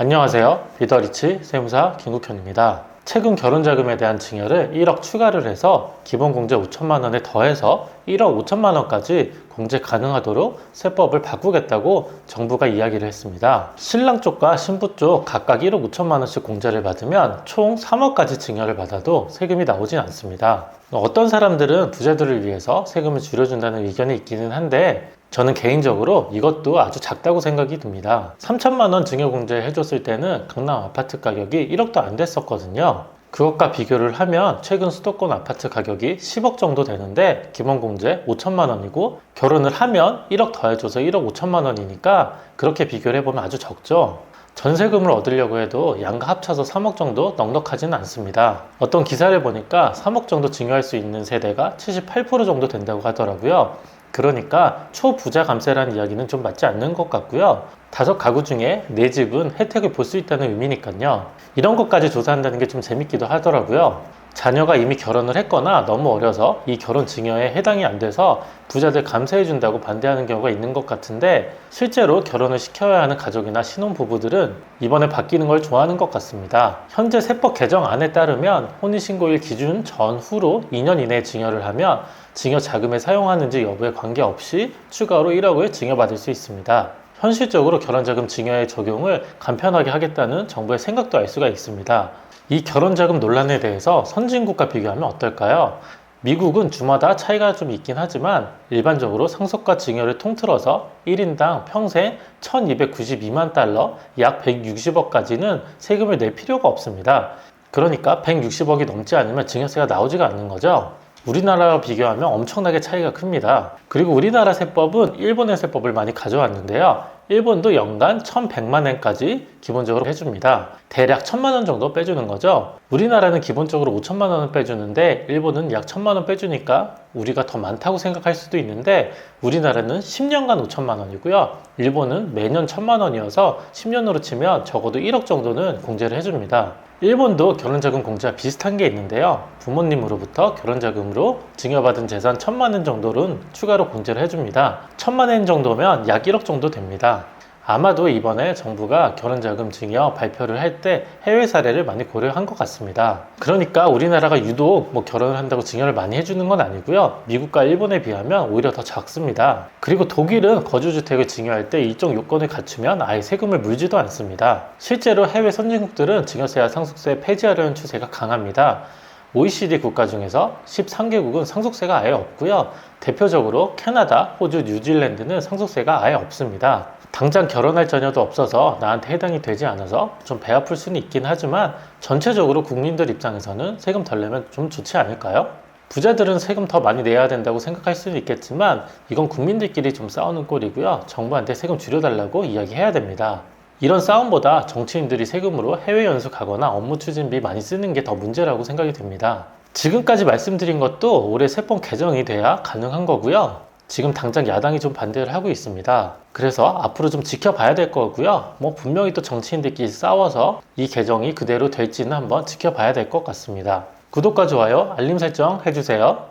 안녕하세요. 비더리치 세무사 김국현입니다. 최근 결혼자금에 대한 증여를 1억 추가를 해서 기본공제 5천만 원에 더해서 1억 5천만 원까지 공제 가능하도록 세법을 바꾸겠다고 정부가 이야기를 했습니다. 신랑 쪽과 신부 쪽 각각 1억 5천만 원씩 공제를 받으면 총 3억까지 증여를 받아도 세금이 나오진 않습니다. 어떤 사람들은 부자들을 위해서 세금을 줄여준다는 의견이 있기는 한데 저는 개인적으로 이것도 아주 작다고 생각이 듭니다. 3천만 원 증여공제 해줬을 때는 강남 아파트 가격이 1억도 안 됐었거든요. 그것과 비교를 하면 최근 수도권 아파트 가격이 10억 정도 되는데 기본공제 5천만 원이고 결혼을 하면 1억 더해줘서 1억 5천만 원이니까 그렇게 비교를 해보면 아주 적죠. 전세금을 얻으려고 해도 양가 합쳐서 3억 정도 넉넉하지는 않습니다. 어떤 기사를 보니까 3억 정도 증여할 수 있는 세대가 78% 정도 된다고 하더라고요. 그러니까 초부자 감세라는 이야기는 좀 맞지 않는 것 같고요. 5가구 중에 4집은 혜택을 볼 수 있다는 의미니까요. 이런 것까지 조사한다는 게 좀 재밌기도 하더라고요. 자녀가 이미 결혼을 했거나 너무 어려서 이 결혼 증여에 해당이 안 돼서 부자들 감세해준다고 반대하는 경우가 있는 것 같은데 실제로 결혼을 시켜야 하는 가족이나 신혼부부들은 이번에 바뀌는 걸 좋아하는 것 같습니다. 현재 세법 개정안에 따르면 혼인신고일 기준 전후로 2년 이내에 증여를 하면 증여 자금에 사용하는지 여부에 관계없이 추가로 1억을 증여받을 수 있습니다. 현실적으로 결혼자금 증여의 적용을 간편하게 하겠다는 정부의 생각도 알 수가 있습니다. 이 결혼자금 논란에 대해서 선진국과 비교하면 어떨까요? 미국은 주마다 차이가 좀 있긴 하지만 일반적으로 상속과 증여를 통틀어서 1인당 평생 1292만 달러, 약 160억까지는 세금을 낼 필요가 없습니다. 그러니까 160억이 넘지 않으면 증여세가 나오지가 않는 거죠. 우리나라와 비교하면 엄청나게 차이가 큽니다. 그리고 우리나라 세법은 일본의 세법을 많이 가져왔는데요. 일본도 연간 1100만엔까지 기본적으로 해줍니다. 대략 1000만원 정도 빼주는 거죠. 우리나라는 기본적으로 5천만원을 빼주는데 일본은 약 1000만원 빼주니까 우리가 더 많다고 생각할 수도 있는데 우리나라는 10년간 5천만원이고요. 일본은 매년 1000만원이어서 10년으로 치면 적어도 1억 정도는 공제를 해줍니다. 일본도 결혼자금 공제와 비슷한 게 있는데요. 부모님으로부터 결혼자금으로 증여받은 재산 1000만엔 정도는 추가로 공제를 해줍니다. 1000만엔 정도면 약 1억 정도 됩니다. 아마도 이번에 정부가 결혼자금 증여 발표를 할 때 해외 사례를 많이 고려한 것 같습니다. 그러니까 우리나라가 유독 결혼을 한다고 증여를 많이 해주는 건 아니고요. 미국과 일본에 비하면 오히려 더 작습니다. 그리고 독일은 거주주택을 증여할 때 일정 요건을 갖추면 아예 세금을 물지도 않습니다. 실제로 해외 선진국들은 증여세와 상속세 폐지하려는 추세가 강합니다. OECD 국가 중에서 13개국은 상속세가 아예 없고요. 대표적으로 캐나다, 호주, 뉴질랜드는 상속세가 아예 없습니다. 당장 결혼할 자녀도 없어서 나한테 해당이 되지 않아서 좀 배 아플 수는 있긴 하지만 전체적으로 국민들 입장에서는 세금 덜 내면 좀 좋지 않을까요? 부자들은 세금 더 많이 내야 된다고 생각할 수는 있겠지만 이건 국민들끼리 좀 싸우는 꼴이고요. 정부한테 세금 줄여달라고 이야기해야 됩니다. 이런 싸움보다 정치인들이 세금으로 해외 연수 가거나 업무 추진비 많이 쓰는 게 더 문제라고 생각이 됩니다. 지금까지 말씀드린 것도 올해 세법 개정이 돼야 가능한 거고요. 지금 당장 야당이 좀 반대를 하고 있습니다. 그래서 앞으로 좀 지켜봐야 될 거고요. 분명히 또 정치인들끼리 싸워서 이 개정이 그대로 될지는 한번 지켜봐야 될 것 같습니다. 구독과 좋아요, 알림 설정 해주세요.